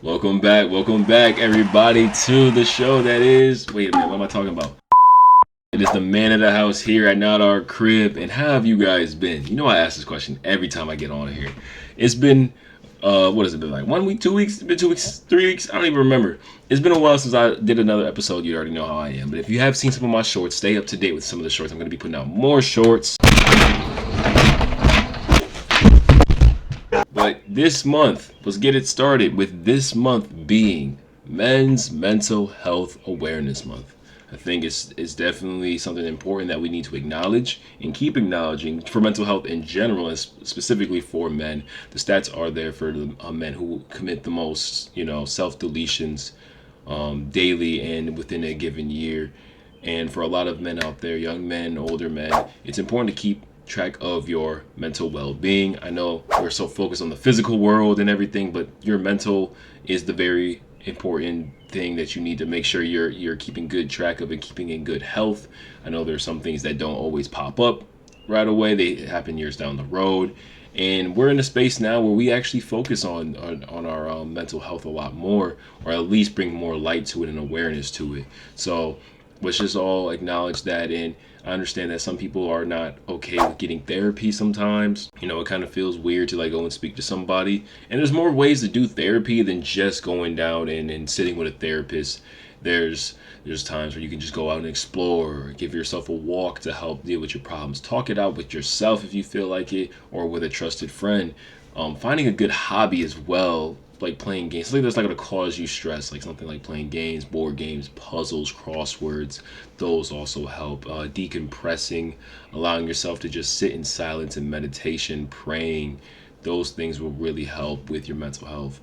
Welcome back, everybody, to the show that is. Wait a minute, what am I talking about? It is the man of the house here at Not Our Crib, and how have you guys been? You know, I ask this question every time I get on here. It's been, what has it been like? 1 week, 2 weeks? It's been 2 weeks, 3 weeks? I don't even remember. It's been a while since I did another episode. You already know how I am. But if you have seen some of my shorts, stay up to date with some of the shorts. I'm going to be putting out more shorts. But this month, let's get it started with this month being Men's Mental Health Awareness Month. I think it's definitely something important that we need to acknowledge and keep acknowledging for mental health in general, and specifically for men. The stats are there for the men who commit the most, self deletions daily and within a given year. And for a lot of men out there, young men, older men, it's important to keep track of your mental well-being. I know we're so focused on the physical world and everything, but your mental is the very important thing that you need to make sure you're keeping good track of and keeping in good health. I know there's some things that don't always pop up right away. They happen years down the road. And we're in a space now where we actually focus on our mental health a lot more, or at least bring more light to it and awareness to it. So let's just all acknowledge that. And I understand that some people are not okay with getting therapy sometimes. It kind of feels weird to go and speak to somebody. And there's more ways to do therapy than just going down and sitting with a therapist. There's times where you can just go out and explore, or give yourself a walk to help deal with your problems. Talk it out with yourself if you feel like it, or with a trusted friend. Finding a good hobby as well, like playing games, something that's not going to cause you stress, like something like playing games, board games, puzzles, crosswords. Those also help. Decompressing, allowing yourself to just sit in silence and meditation, praying. Those things will really help with your mental health.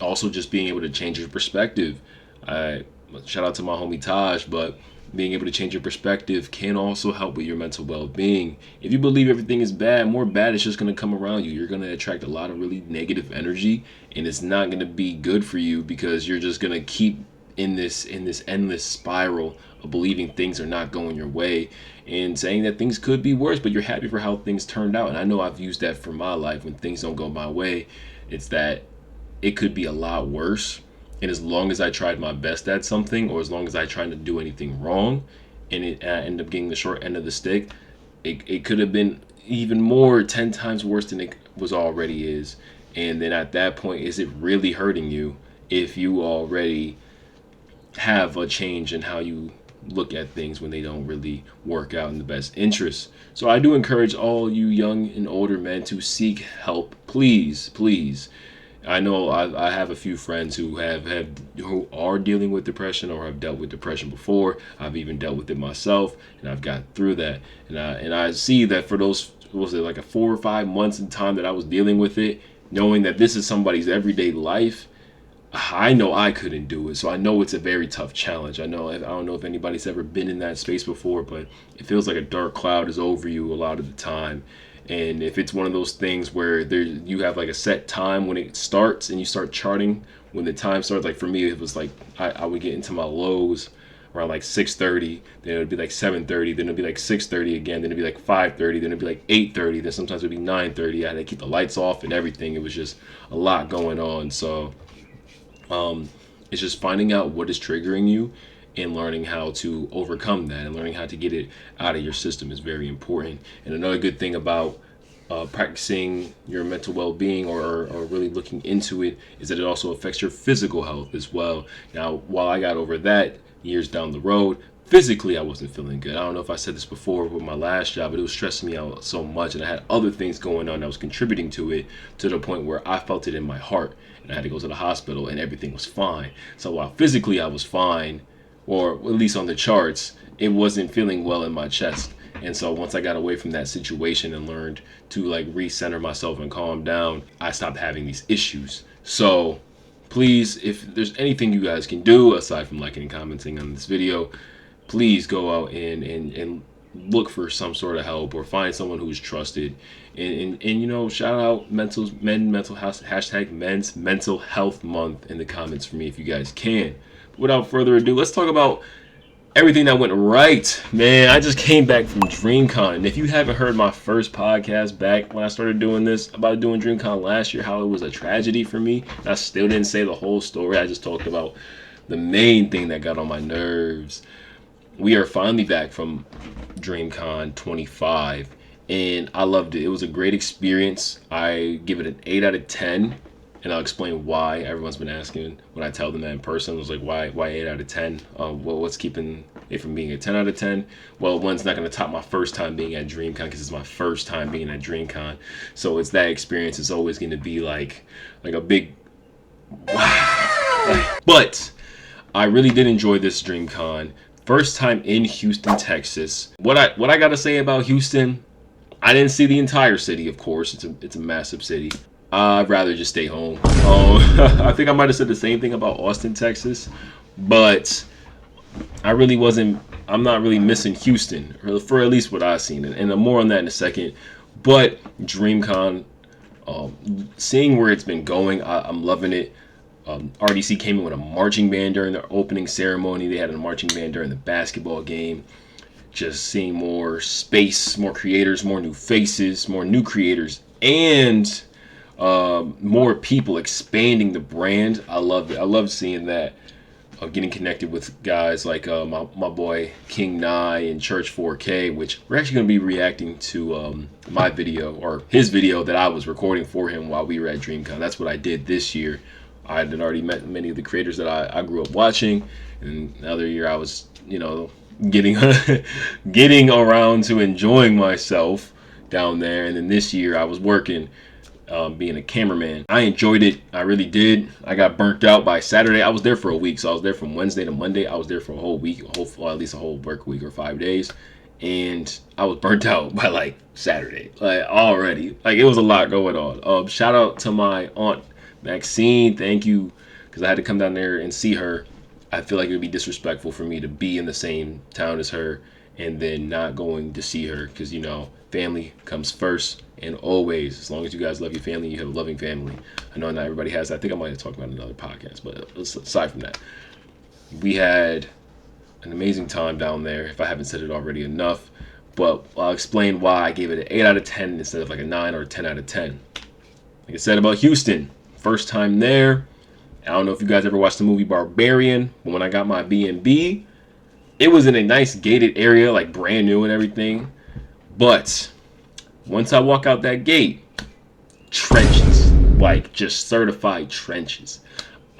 Also, just being able to change your perspective. I shout out to my homie Taj, but being able to change your perspective can also help with your mental well-being. If you believe everything is bad, more bad is just going to come around you. You're going to attract a lot of really negative energy, and it's not going to be good for you, because you're just going to keep in this endless spiral of believing things are not going your way and saying that things could be worse, but you're happy for how things turned out. And I know I've used that for my life. When things don't go my way, it's that it could be a lot worse. And as long as I tried my best at something, or as long as I tried to do anything wrong, and I ended up getting the short end of the stick, it could have been even more, 10 times worse than it was already is. And then at that point, is it really hurting you if you already have a change in how you look at things when they don't really work out in the best interest? So I do encourage all you young and older men to seek help. Please. I know I have a few friends who who are dealing with depression, or have dealt with depression before. I've even dealt with it myself, and I've got through that. And I see that for those, was it like a 4 or 5 months in time that I was dealing with it, knowing that this is somebody's everyday life, I know I couldn't do it. So I know it's a very tough challenge. I don't know if anybody's ever been in that space before, but it feels like a dark cloud is over you a lot of the time. And if it's one of those things where you have like a set time when it starts, and you start charting when the time starts, like for me, it was like I would get into my lows around like 6:30, then it would be like 7:30, then it'd be like 6:30 again, then it'd be like 5:30, then it'd be like 8:30, then sometimes it'd be 9:30. I had to keep the lights off and everything. It was just a lot going on. So it's just finding out what is triggering you and learning how to overcome that, and learning how to get it out of your system is very important. And another good thing about practicing your mental well-being, or really looking into it, is that it also affects your physical health as well. Now, while I got over that years down the road, physically I wasn't feeling good. I don't know if I said this before with my last job, but it was stressing me out so much, and I had other things going on that was contributing to it, to the point where I felt it in my heart, and I had to go to the hospital, and everything was fine. So while physically I was fine, or at least on the charts, it wasn't feeling well in my chest. And so once I got away from that situation and learned to recenter myself and calm down, I stopped having these issues. So please, if there's anything you guys can do aside from liking and commenting on this video, please go out and look for some sort of help, or find someone who's trusted. And shout out mental health, hashtag Men's Mental Health Month in the comments for me if you guys can. Without further ado, let's talk about Everything that went right, man. I just came back from DreamCon. And if you haven't heard my first podcast back when I started doing this about doing DreamCon last year, how it was a tragedy for me, and I still didn't say the whole story. I just talked about the main thing that got on my nerves. We are finally back from DreamCon 25, and I loved it. It was a great experience. I give it an 8 out of 10. And I'll explain why. Everyone's been asking when I tell them that in person. I was like, why 8 out of 10? What's keeping it from being a 10 out of 10? Well, one's not going to top my first time being at DreamCon because it's my first time being at DreamCon. So it's that experience. It's always going to be like a big wow. But I really did enjoy this DreamCon. First time in Houston, Texas. What I got to say about Houston, I didn't see the entire city, of course. It's a massive city. I'd rather just stay home. I think I might have said the same thing about Austin, Texas, but I'm not really missing Houston, for at least what I've seen, and more on that in a second. But DreamCon, seeing where it's been going, I'm loving it. RDC came in with a marching band during the opening ceremony. They had a marching band during the basketball game. Just seeing more space, more creators, more new faces, more new creators, and more people expanding the brand. I love it. I love seeing that. Getting connected with guys like my boy King Nye and Church 4K, which we're actually going to be reacting to my video, or his video that I was recording for him while we were at DreamCon. That's what I did this year. I had already met many of the creators that I grew up watching, and the other year I was, getting getting around to enjoying myself down there, and then this year I was working. Being a cameraman. I enjoyed it. I really did. I got burnt out by Saturday. I was there for a week, so I was there from Wednesday to Monday. I was there for a whole week, at least a whole work week or 5 days, and I was burnt out by like Saturday, like already. Like it was a lot going on. Shout out to my aunt Maxine. Thank you, because I had to come down there and see her. I feel like it would be disrespectful for me to be in the same town as her and then not going to see her, because family comes first. And always, as long as you guys love your family, you have a loving family. I know not everybody has that. I think I might have talked about it in another podcast, but aside from that, we had an amazing time down there, if I haven't said it already enough. But I'll explain why I gave it an 8 out of 10 instead of like a 9 or a 10 out of 10. Like I said about Houston, first time there. I don't know if you guys ever watched the movie Barbarian, but when I got my B&B, it was in a nice gated area, like brand new and everything. But once I walk out that gate, trenches, like just certified trenches.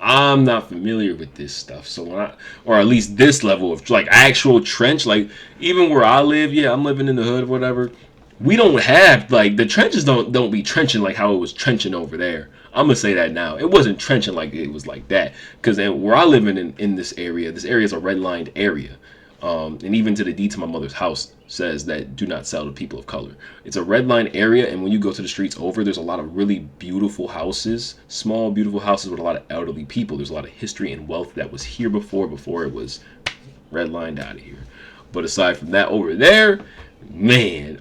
I'm not familiar with this stuff, so or at least this level of like actual trench, like even where I live, yeah, I'm living in the hood or whatever. We don't have like the trenches don't be trenching like how it was trenching over there. I'm gonna say that now. It wasn't trenching like it was like that, because where I live in this area is a red-lined area. And even to the deed to my mother's house says that do not sell to people of color. It's a red line area, and when you go to the streets over, there's a lot of really beautiful houses, small beautiful houses with a lot of elderly people. There's a lot of history and wealth that was here before it was red lined out of here. But aside from that, over there, man,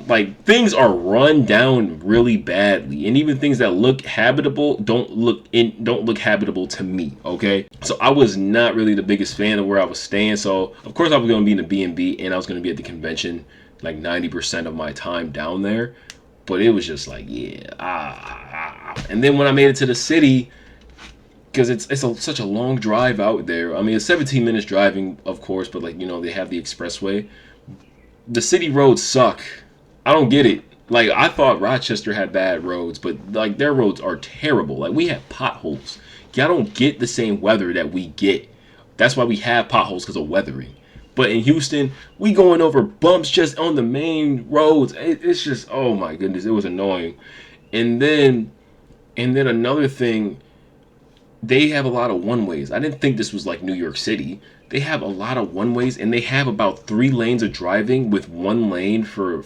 like things are run down really badly, and even things that look habitable don't look habitable to me. Okay, so I was not really the biggest fan of where I was staying. So of course I was going to be in the B&B, and I was going to be at the convention like 90% of my time down there. But it was just like, yeah, and then when I made it to the city, because it's such a long drive out there. I mean, it's 17 minutes driving, of course, but like they have the expressway. The city roads suck. I don't get it. Like, I thought Rochester had bad roads, but like their roads are terrible. Like, we have potholes. Y'all don't get the same weather that we get. That's why we have potholes, because of weathering. But in Houston, we going over bumps just on the main roads. It's just, oh my goodness, it was annoying. And then another thing, they have a lot of one-ways. I didn't think this was like New York City. They have a lot of one-ways, and they have about 3 lanes of driving with 1 lane for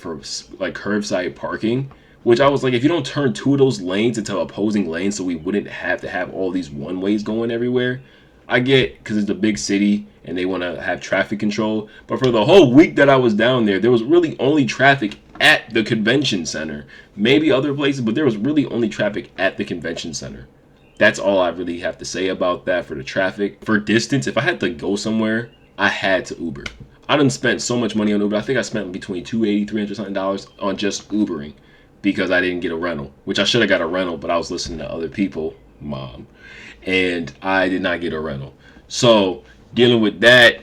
like curbside parking, which I was like, if you don't turn 2 of those lanes into opposing lanes so we wouldn't have to have all these one-ways going everywhere. I get, because it's a big city and they want to have traffic control, but for the whole week that I was down there was really only traffic at the convention center. Maybe other places, but there was really only traffic at the convention center. That's all I really have to say about that for the traffic. For distance, if I had to go somewhere, I had to Uber. I done spent so much money on Uber. I think I spent between $280, $300 something dollars on just Ubering because I didn't get a rental, which I should have got a rental, but I was listening to other people, mom, and I did not get a rental. So dealing with that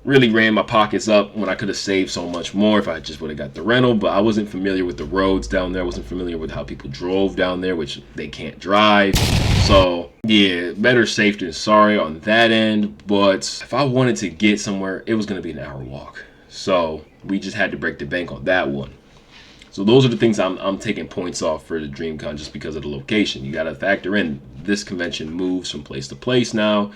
really ran my pockets up when I could have saved so much more if I just would have got the rental. But I wasn't familiar with the roads down there. I wasn't familiar with how people drove down there, which they can't drive. So yeah, better safe than sorry on that end. But if I wanted to get somewhere, it was going to be an hour walk. So we just had to break the bank on that one. So those are the things I'm taking points off for the DreamCon just because of the location. You got to factor in this convention moves from place to place now.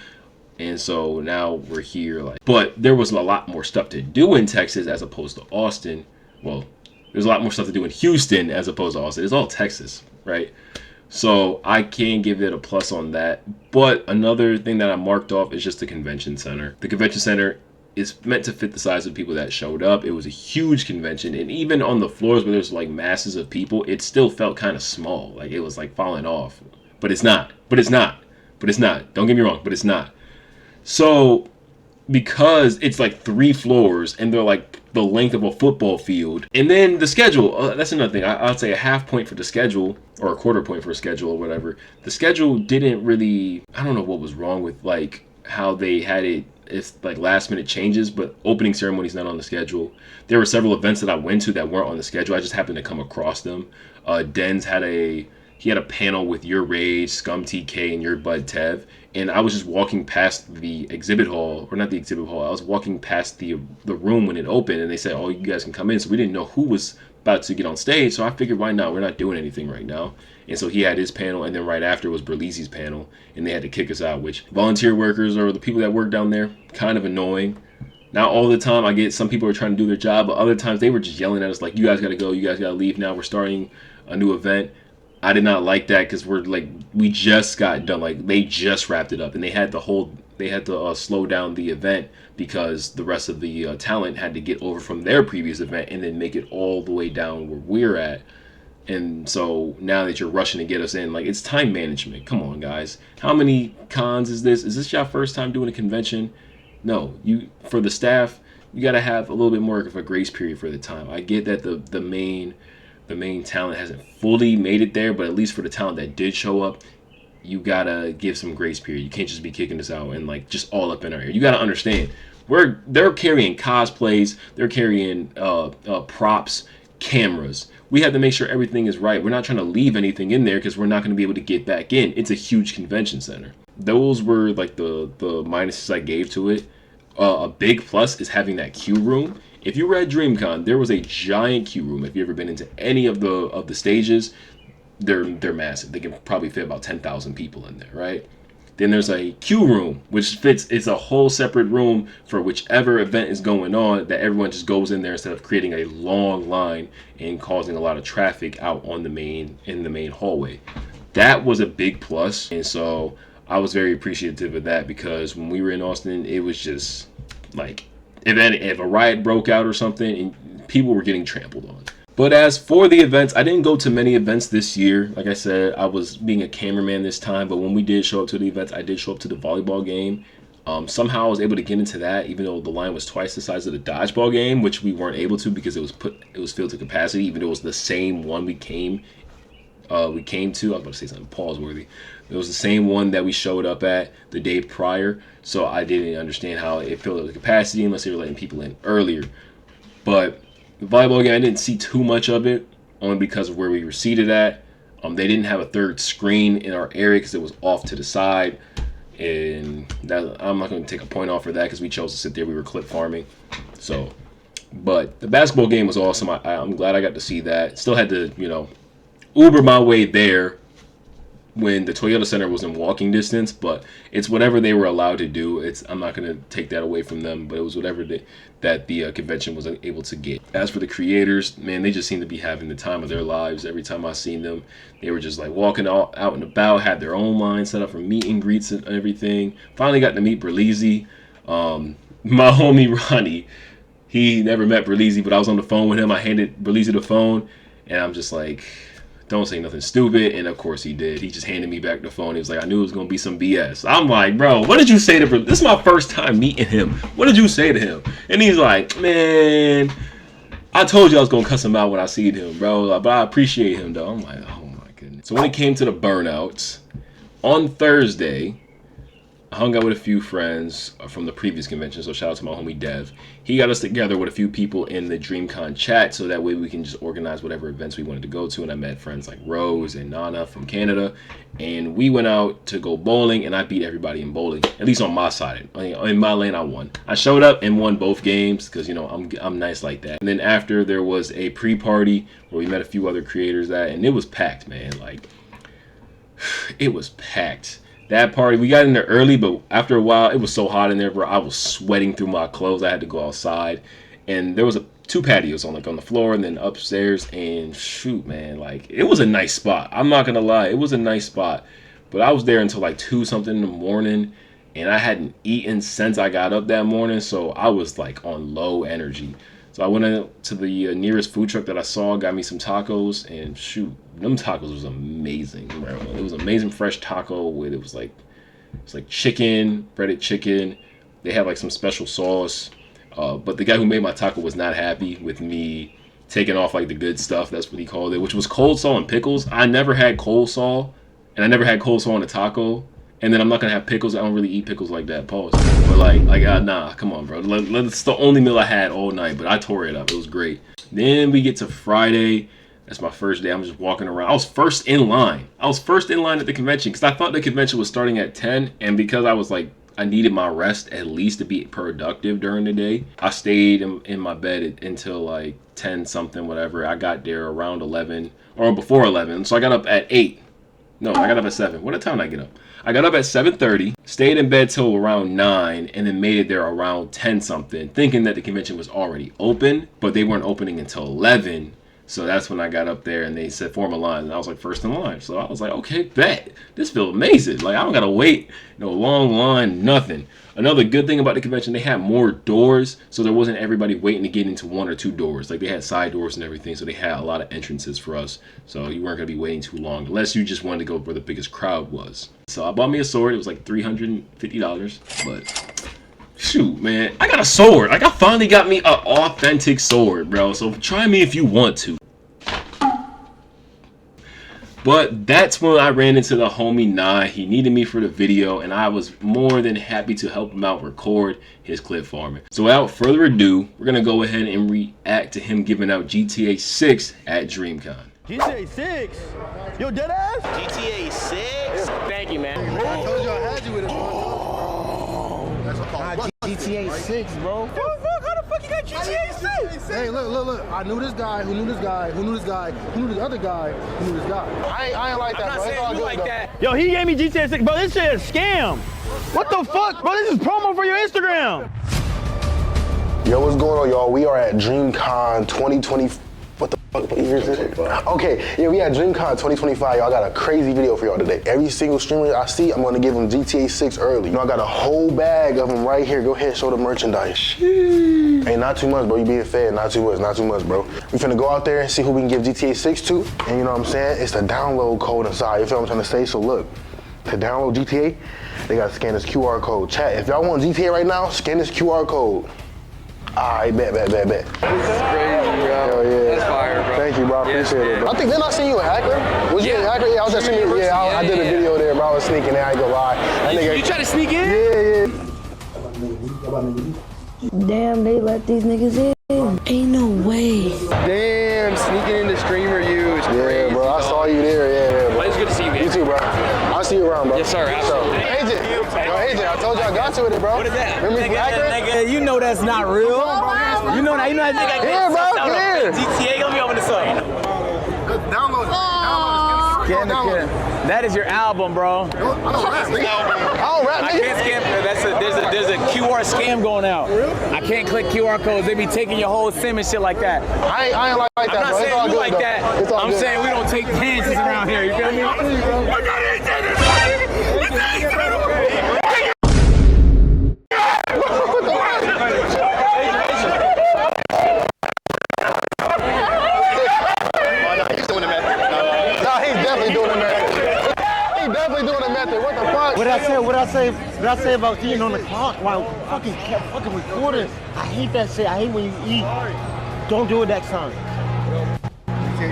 And so now we're here. But there was a lot more stuff to do in Texas as opposed to Austin. Well, there's a lot more stuff to do in Houston as opposed to Austin. It's all Texas, right? So I can give it a plus on that. But another thing that I marked off is just the convention center. The convention center is meant to fit the size of people that showed up. It was a huge convention. And even on the floors where there's like masses of people, it still felt kind of small. Like it was like falling off. But it's not. But it's not. But it's not. Don't get me wrong. But it's not. So, because it's like 3 floors and they're like the length of a football field, and then the schedule, that's another thing. I'd say a half point for the schedule or a quarter point for a schedule or whatever. The schedule didn't really, I don't know what was wrong with like how they had it. It's like last minute changes, but opening ceremony's not on the schedule. There were several events that I went to that weren't on the schedule. I just happened to come across them. Denz had a panel with Your Rage, Scum TK, and Your Bud Tev. And I was just walking past the exhibit hall, or not the exhibit hall. I was walking past the room when it opened, and they said, "Oh, you guys can come in." So we didn't know who was about to get on stage. So I figured, why not? We're not doing anything right now. And so he had his panel, and then right after was Berlizzi's panel, and they had to kick us out. Which volunteer workers or the people that work down there, kind of annoying. Not all the time. I get some people are trying to do their job, but other times they were just yelling at us like, "You guys got to go. You guys got to leave now. We're starting a new event." I did not like that because we just got done. Like they just wrapped it up, and they had to slow down the event because the rest of the talent had to get over from their previous event and then make it all the way down where we're at. And so now that you're rushing to get us in, like it's time management. Come on, guys. How many cons is this? Is this your first time doing a convention? No, for the staff, you got to have a little bit more of a grace period for the time. I get that the main talent hasn't fully made it there, but at least for the talent that did show up, you gotta give some grace period. You can't just be kicking us out and like just all up in our ear. You gotta understand, they're carrying cosplays, they're carrying props, cameras. We have to make sure everything is right. We're not trying to leave anything in there because we're not going to be able to get back in. It's a huge convention center. Those were like the minuses I gave to it. A big plus is having that queue room. If you were at DreamCon, there was a giant queue room. If you've ever been into any of the stages, they're massive. They can probably fit about 10,000 people in there, right? Then there's a queue room, which fits. It's a whole separate room for whichever event is going on that everyone just goes in there instead of creating a long line and causing a lot of traffic out on the main hallway. That was a big plus, and so I was very appreciative of that because when we were in Austin, it was just like if a riot broke out or something, and people were getting trampled on. But as for the events, I didn't go to many events this year. Like I said, I was being a cameraman this time, but when we did show up to the events, I did show up to the volleyball game. Somehow I was able to get into that, even though the line was twice the size of the dodgeball game, which we weren't able to because it was filled to capacity, even though it was the same one we came to. I was about to say something pause-worthy. It was the same one that we showed up at the day prior, so I didn't understand how it filled up the capacity unless they were letting people in earlier. But the volleyball game, I didn't see too much of it, only because of where we were seated at. They didn't have a third screen in our area because it was off to the side. And I'm not going to take a point off for that because we chose to sit there. We were clip farming. So, but the basketball game was awesome. I'm glad I got to see that. Still had to, Uber my way there when the Toyota Center was in walking distance, but it's whatever they were allowed to do. I'm not going to take that away from them, but it was whatever that the convention was able to get. As for the creators, man, they just seem to be having the time of their lives. Every time I seen them, they were just like walking out and about, had their own line set up for meet and greets and everything. Finally got to meet Berlizzi. My homie Ronnie, he never met Berlizzi, but I was on the phone with him. I handed Berlizzi the phone, and I'm just like, don't say nothing stupid. And of course he did. He just handed me back the phone. He was like, I knew it was going to be some BS. I'm like, bro, what did you say to him? This is my first time meeting him. What did you say to him? And he's like, man, I told you I was going to cuss him out when I seen him, bro. But I appreciate him, though. I'm like, oh my goodness. So when it came to the burnouts, on Thursday, I hung out with a few friends from the previous convention, so shout out to my homie Dev. He got us together with a few people in the DreamCon chat, so that way we can just organize whatever events we wanted to go to. And I met friends like Rose and Nana from Canada, and we went out to go bowling, and I beat everybody in bowling, at least on my side. In my lane, I won. I showed up and won both games because, you know, I'm nice like that. And then after, there was a pre-party where we met a few other creators and it was packed, man. Like, it was packed. That party, we got in there early, but after a while, it was so hot in there, bro. I was sweating through my clothes. I had to go outside, and there was two patios on the floor and then upstairs. And shoot, man, like it was a nice spot. I'm not gonna lie, it was a nice spot. But I was there until like 2 something in the morning, and I hadn't eaten since I got up that morning, so I was like on low energy. So I went out to the nearest food truck that I saw, got me some tacos, and shoot, them tacos was amazing, bro. It was amazing fresh taco with it was like chicken, breaded chicken. They had like some special sauce, but the guy who made my taco was not happy with me taking off like the good stuff. That's what he called it, which was coleslaw and pickles. I never had coleslaw, and I never had coleslaw on a taco. And then I'm not gonna have pickles. I don't really eat pickles like that. Pause. But nah, come on, bro. It's the only meal I had all night, but I tore it up. It was great. Then we get to Friday. That's my first day. I'm just walking around. I was first in line. I was first in line at the convention because I thought the convention was starting at 10, and because I was like, I needed my rest at least to be productive during the day, I stayed in my bed until like 10 something, whatever. I got there around 11 or before 11, so I got up at 8. No, I got up at 7. What time did I get up? I got up at 7:30, stayed in bed till around 9, and then made it there around 10 something, thinking that the convention was already open, but they weren't opening until 11. So that's when I got up there and they said form a line, and I was like first in line. So I was like, okay, bet. This feels amazing. Like I don't gotta wait, no long line, nothing. Another good thing about the convention, they had more doors, so there wasn't everybody waiting to get into 1 or 2 doors. Like they had side doors and everything, so they had a lot of entrances for us. So you weren't gonna be waiting too long, unless you just wanted to go where the biggest crowd was. So I bought me a sword. It was like $350, but shoot, man, I got a sword. Like I finally got me an authentic sword, bro. So try me if you want to. But that's when I ran into the homie Nye. He needed me for the video, and I was more than happy to help him out record his clip farming. So without further ado, we're gonna go ahead and react to him giving out GTA 6 at DreamCon. GTA 6? Yo, dead ass? GTA 6? Thank you, man. I told you I had you with it, bro. That's called GTA 6, bro. How the fuck you got GTA 6? Hey, look. I knew this guy, who knew this guy, who knew this guy, who knew this other guy, who knew this guy. I ain't like that, I'm not bro. saying you like that. Yo, he gave me GTA 6. Bro, this shit is a scam. What the fuck? Bro, this is promo for your Instagram. Yo, what's going on, y'all? We are at DreamCon 2020. What the fuck? What year is it? Okay, yeah, we at DreamCon 2025. Y'all got a crazy video for y'all today. Every single streamer I see, I'm gonna give them GTA 6 early. You know, I got a whole bag of them right here. Go ahead, show the merchandise. Sheesh. Hey, not too much, bro. You being fed. Not too much, bro. We finna go out there and see who we can give GTA 6 to. And you know what I'm saying? It's the download code inside. You feel what I'm trying to say? So look, to download GTA, they gotta scan this QR code. Chat, if y'all want GTA right now, scan this QR code. Alright, bet. This is crazy, bro. Hell yeah. That's fire, bro. Thank you, bro. I appreciate it, bro. I think, didn't I see you in Hacker? Was you in Hacker? Yeah, I was at Senior. Yeah, I did a video there, bro. I was sneaking there. I ain't gonna lie. That nigga, You try to sneak in? Yeah. Damn, they let these niggas in. Ain't no way. Damn, sneaking into streamer you is crazy. Yeah, bro. I saw you there. Yeah, bro. Well, it's good to see you, man. You too, bro. I'll see you around, bro. Yes, sir. Absolutely. Agent. Yo, Agent, I told you I got you with it, bro. What is that? Remember me from Hacker? Nigga, you know that's not real. You know that nigga. Yeah, bro. Yeah. GTA, let me open this up. Download it. Scan the kid. That is your album, bro. I don't rap, nigga. I can't scam. There's a QR scam going out. I can't click QR codes. They be taking your whole SIM and shit like that. I ain't like that, I'm not bro. It's all saying you good, like though. that. It's all I'm good. saying we don't take chances around here. You feel me? nothing. What the fuck? What I say about eating on the clock while fucking recording? I hate that shit. I hate when you eat. Don't do it next time. I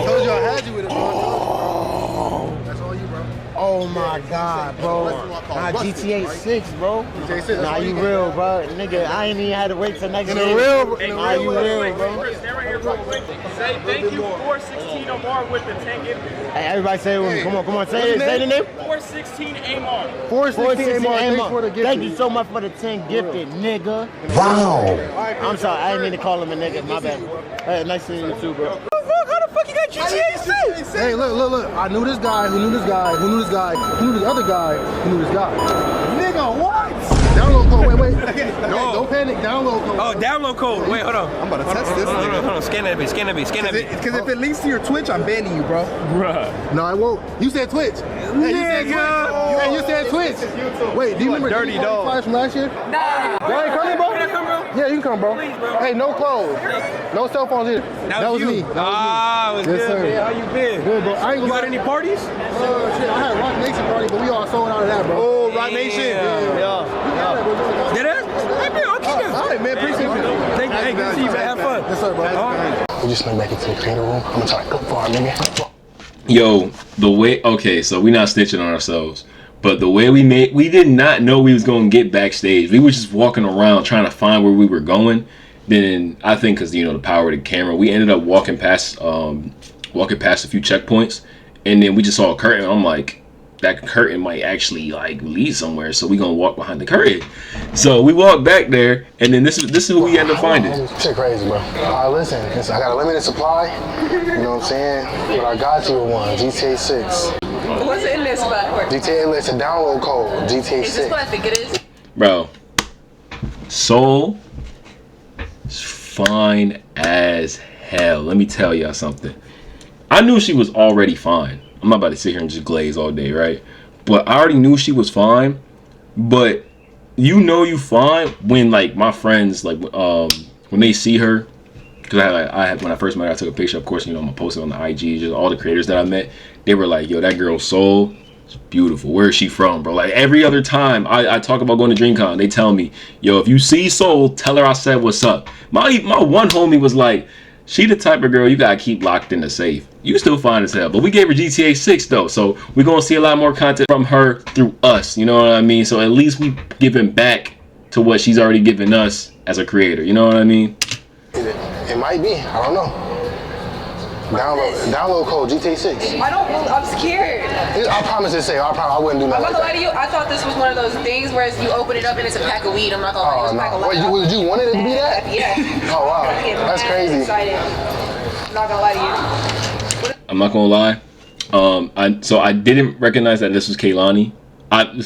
told you I had you with it, bro. That's all you, bro. Oh my God, bro. Nah, GTA 6, bro. GTA 6. Nah, you real, bro. Nigga, I ain't even had to wait till next In day. the real, Nah, you real, bro. Stay right here real quick. Say thank you 416 Omar with the 10 gifted. Hey, everybody say it with me. Come on. Say the name. 416 Amar. 416 Amar, thanks for the gift. Thank you so much for the 10 gifted, nigga. Wow. I'm sorry, I didn't mean to call him a nigga. My bad. Hey, nice seeing you too, bro. Hey, look. I knew this guy, who knew this guy, who knew this guy, who knew this other guy, who knew this guy. Nigga, what? Download code, wait. No. Don't panic, download code. Oh, download code. Wait, hold on. I'm about to test this nigga. Hold on. Scan that bitch. Because if it links to your Twitch, I'm banning you, bro. No, I won't. You said Twitch. Hey, you said Twitch. Wait, do you remember dirty dog. Flies from last year? Nah. Why ain't coming, bro? Can I come, bro? Yeah, you can come, bro. Please, bro. Hey, no clothes. No cell phones either. That was me. Ah, what's Yes, good, sir. man? How you been? Good, bro. I ain't You gonna got any parties? Shit, I had Rock Nation party, but we all sold out of that, bro. Oh, Rock Nation. Yeah. Did it? Hey, man, I'll keep it. All right, man. Appreciate you. Thank you. Hey, good to see you, man. Have fun. Yes, sir, bro. All right. We just went back into the creator room. I'm gonna try to clip for our nigga. Yo, the way, okay, so we're not snitching on ourselves, but the way we did not know we was going to get backstage. We were just walking around trying to find where we were going. Then I think because, you know, the power of the camera, we ended up walking past a few checkpoints, and then we just saw a curtain. I'm like, that curtain might actually like lead somewhere, so we gonna walk behind the curtain. So we walked back there, and then this is who we ended up finding. Shit crazy, bro. Listen, I got a limited supply. You know what I'm saying? But I got you with one. GTA 6. What's in this spot? GTA, it's a download code. GTA 6. Is this what I think it is? Bro, Soul is fine as hell. Let me tell y'all something. I knew she was already fine. I'm not about to sit here and just glaze all day, right? But I already knew she was fine. But you know you fine when, like, my friends, like, when they see her, because I had when I first met her, I took a picture. Of course, you know, I'm gonna post it on the IG. Just all the creators that I met, they were like, "Yo, that girl Soul, is beautiful. Where is she from, bro?" Like every other time I talk about going to DreamCon, they tell me, "Yo, if you see Soul, tell her I said what's up." My one homie was like, "She the type of girl you gotta keep locked in the safe. You still fine as hell." But we gave her GTA 6 though, so we're gonna see a lot more content from her through us. You know what I mean? So at least we giving back to what she's already given us as a creator. You know what I mean? It might be. I don't know. Download code GTA 6. I'm scared. I promise it's safe. I wouldn't do I'm nothing not like gonna lie to you. I thought this was one of those things where you open it up and it's a pack of weed. I'm not gonna lie. It was a pack of Wait, weed. you wanted it to be that? Yeah. Oh, wow. That's crazy. Excited. I'm not gonna lie to you. I'm not gonna lie. So I didn't recognize that this was Kaylani.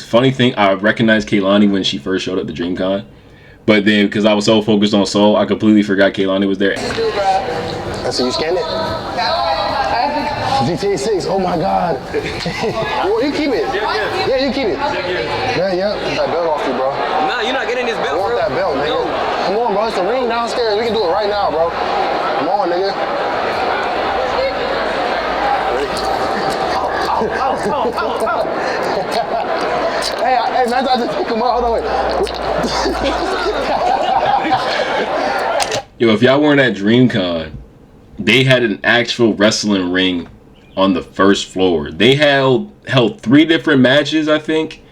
Funny thing, I recognized Kaylani when she first showed up to DreamCon, but then because I was so focused on Soul, I completely forgot Kaylani was there. So you scanned it? GTA 6. Oh my God. Well, you keep it. Yeah, you keep it. Yeah. Get that belt off you, bro. Nah, you're not getting this I belt, want bro. that belt, nigga. No. Come on, bro. It's the ring downstairs. We can do it right now, bro. Come on, nigga. Hey, man, I just pick him up. Hold on, wait. Yo, if y'all weren't at DreamCon, they had an actual wrestling ring on the first floor. They held 3 different matches, I think.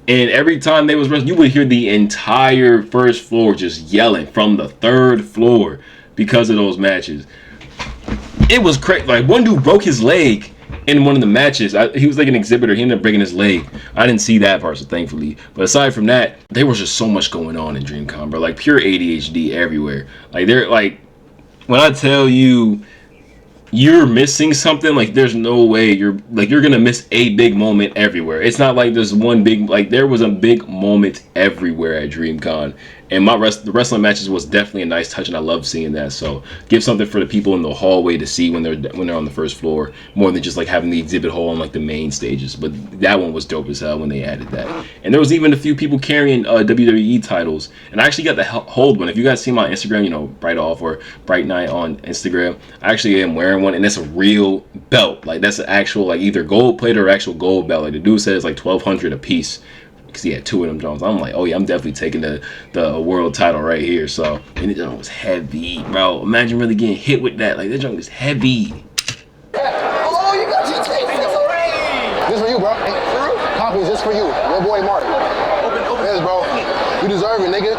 And every time they was wrestling, you would hear the entire first floor just yelling from the 3rd floor because of those matches. It was crazy. Like, one dude broke his leg in one of the matches. He was like an exhibitor. He ended up breaking his leg. I didn't see that part, so thankfully. But aside from that, there was just so much going on in DreamCon, bro. Like, pure ADHD everywhere. Like, they're like, when I tell you you're missing something, like, there's no way you're gonna miss a big moment everywhere. It's not like there's one big, like, there was a big moment everywhere at DreamCon, And the wrestling matches was definitely a nice touch, and I love seeing that. So give something for the people in the hallway to see when they're on the first floor, more than just like having the exhibit hall on like the main stages. But that one was dope as hell when they added that. And there was even a few people carrying WWE titles, and I actually got the hold one. If you guys see my Instagram, you know, Bright Off or Bright Night on Instagram, I actually am wearing one, and it's a real belt. Like that's an actual like either gold plate or actual gold belt. Like the dude said it's like $1,200 a piece. Because he had 2 of them Jones. I'm like, oh yeah, I'm definitely taking the world title right here. So, and it was heavy, bro. Imagine really getting hit with that. Like, that junk is heavy. Oh, you got your tape. This for you, bro. Copies just for you. Your boy Mark. Yes, bro. You deserve it, nigga.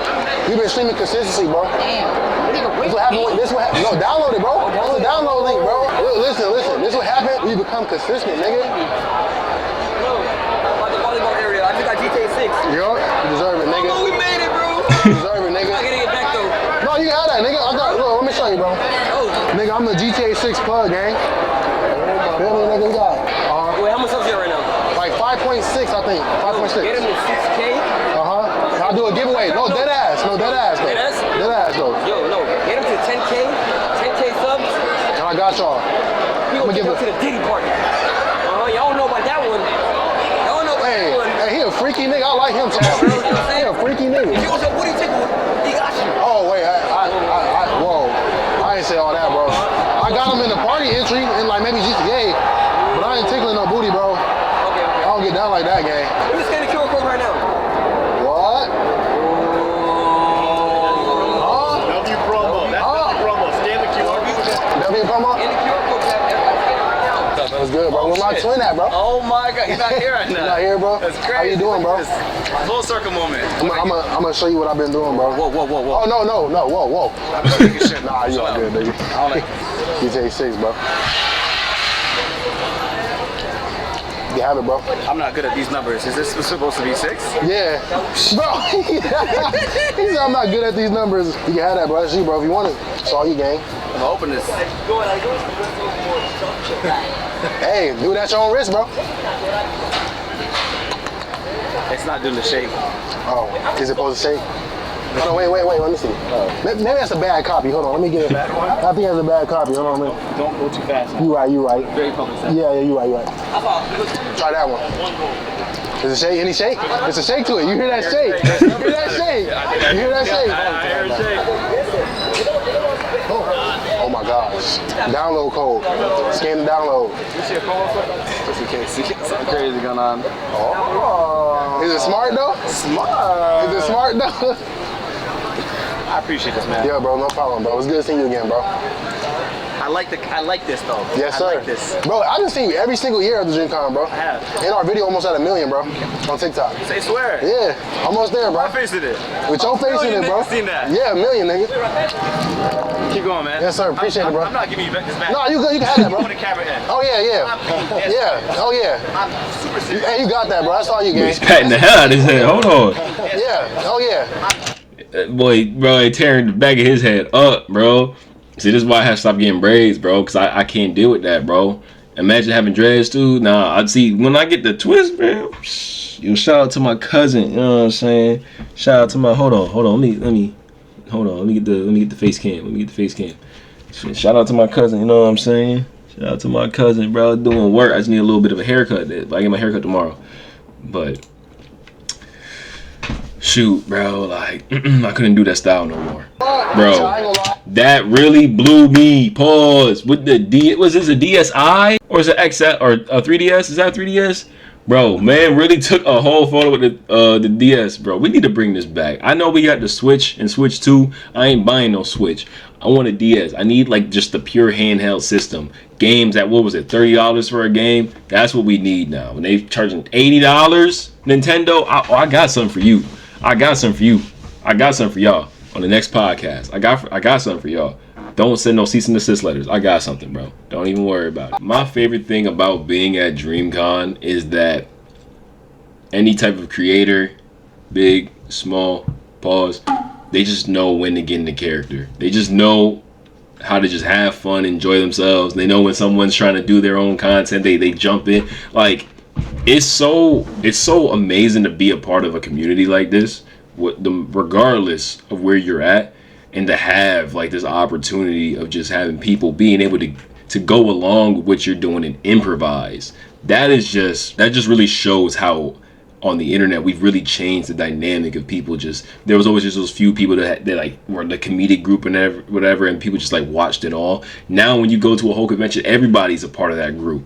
You've been streaming consistency, bro. This what happened. No, download it, bro. That's the download link, bro. Listen. This what happened when you become consistent, nigga. Yo, you deserve it, nigga. Oh, we made it, bro. You deserve it, nigga. I gotta get back though. No, you can have that, nigga. Look, let me show you, bro. Nigga, I'm the GTA 6 plug, gang. Feel me, nigga? We got Wait, how much subs you at right now? like 5.6, I think. 5.6. Get him to 6K. I'll do a giveaway. No, dead ass though. Dead ass? Dead ass though. Yo, no. Get him to 10K. 10K subs. And I got y'all. We gonna give him to the Diddy party. Y'all don't know about that one. Y'all don't know about that one. Hey, he a freaky nigga. I like him, too. He a freaky nigga. If you was a booty tickle, he got you. Oh, wait. Whoa. I ain't say all that, bro. I got him in the party entry in like maybe GTA, but I ain't tickling no booty, bro. Okay. I don't get down like that, gang. Let me scan the QR code right now. What? W promo. That's the promo. Scan the QR code. W promo? Scan the QR code. That's good, bro. Where my twin at, bro? Oh my God, he's not here right now. You not here, bro? That's crazy. How you doing, bro? Full circle moment. I'm gonna show you what I've been doing, bro. Whoa. Oh, no. Whoa. I'm just taking shit. Nah, you all good, nigga. I don't like GTA 6, bro. You have it, bro. I'm not good at these numbers. Is this supposed to be 6? Yeah. Bro, he said I'm not good at these numbers. You can have that, bro. That's you, bro. If you want it, it's all you, gang. I'm gonna open this. Hey, do it at your own risk, bro. It's not doing the shake. Oh, is it supposed to shake? Hold on, wait. Let me see. Maybe that's a bad copy. Hold on, let me get it. I think that's a bad copy. Hold on, man. Don't go too fast. You right. Very public. Yeah, you right. Try that one. Is it shake? Any shake? It's a shake to it. You hear that shake? You hear that shake? You hear that shake? I heard shake. Oh my gosh. Download code. Scan the download. You can't see something crazy going on. Oh. Is it smart though? Smart. Is it smart though? I appreciate this, man. Yeah, bro, no problem, bro. It's good seeing you again, bro. I like this though. Yes, sir. I like this. Bro, I've been seeing you every single year at the DreamCon, bro. I have. And our video almost at 1 million, bro, on TikTok. Say swear. Yeah, almost there, bro. My face in it. With your face in it, bro. Niggas seen that. Yeah, 1 million, nigga. Keep going, man. Yes, sir. Appreciate it, bro. I'm not giving you this back. No, you good. You can have that, bro. Put the camera in. Oh, yeah. Yeah. Oh, yeah. I'm super serious. Hey, you got that, bro. That's all you He's get. patting the hell out of his head. Hold on. Yeah. Oh, yeah. Boy, tearing the back of his head up, bro. See, this is why I have to stop getting braids, bro, because I can't deal with that, bro. Imagine having dreads, too. Nah, I'd see, when I get the twist, man, you shout out to my cousin, you know what I'm saying? Shout out to my, hold on, let me get the face cam. Shout out to my cousin, you know what I'm saying? Shout out to my cousin, bro, doing work. I just need a little bit of a haircut, but I get my haircut tomorrow. But shoot, bro, like I couldn't do that style no more, bro. That really blew me. Pause. With the was this a DSi or is it XL or a 3DS? Is that a 3DS? Bro, man, really took a whole photo with the DS, bro. We need to bring this back. I know we got the Switch and Switch 2. I ain't buying no Switch. I want a DS. I need like just the pure handheld system. Games at, what was it, $30 for a game? That's what we need now. When they charging $80, Nintendo, I got something for you. I got something for y'all on the next podcast. I got something for y'all. Don't send no cease and desist letters. I got something, bro. Don't even worry about it. My favorite thing about being at DreamCon is that any type of creator, big, small, pause, they just know when to get into character. They just know how to just have fun, enjoy themselves. They know when someone's trying to do their own content, they jump in. Like, it's so amazing to be a part of a community like this, regardless of where you're at, and to have like this opportunity of just having people being able to go along with what you're doing and improvise. That just really shows how on the internet we've really changed the dynamic of people. Just there was always just those few people that like were the comedic group and whatever, and people just like watched it all. Now when you go to a whole convention, everybody's a part of that group.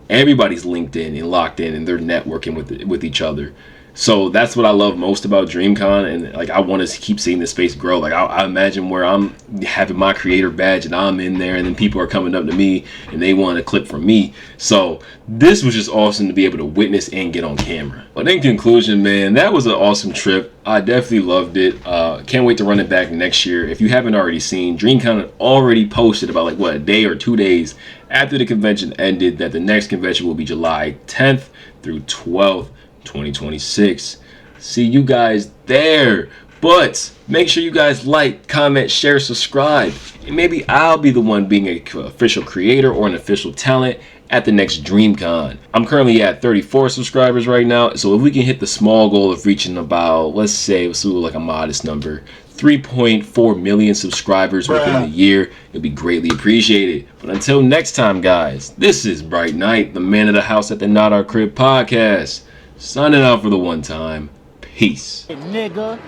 Everybody's linked in and locked in, and they're networking with each other. So that's what I love most about DreamCon, and like I want to keep seeing this space grow. Like I imagine where I'm having my creator badge and I'm in there, and then people are coming up to me and they want a clip from me. So this was just awesome to be able to witness and get on camera. But in conclusion, man, that was an awesome trip. I definitely loved it. Can't wait to run it back next year. If you haven't already seen, DreamCon had already posted about like a day or 2 days after the convention ended that the next convention will be July 10th through 12th. 2026. See you guys there. But make sure you guys like, comment, share, subscribe, and maybe I'll be the one being an official creator or an official talent at the next DreamCon. I'm currently at 34 subscribers right now, so if we can hit the small goal of reaching about, let's say like a modest number, 3.4 million subscribers within the year, it'll be greatly appreciated. But until next time, guys, this is Bright Knight, the man of the house at the Not Our Crib podcast. Signing out for the one time. Peace. Nigga.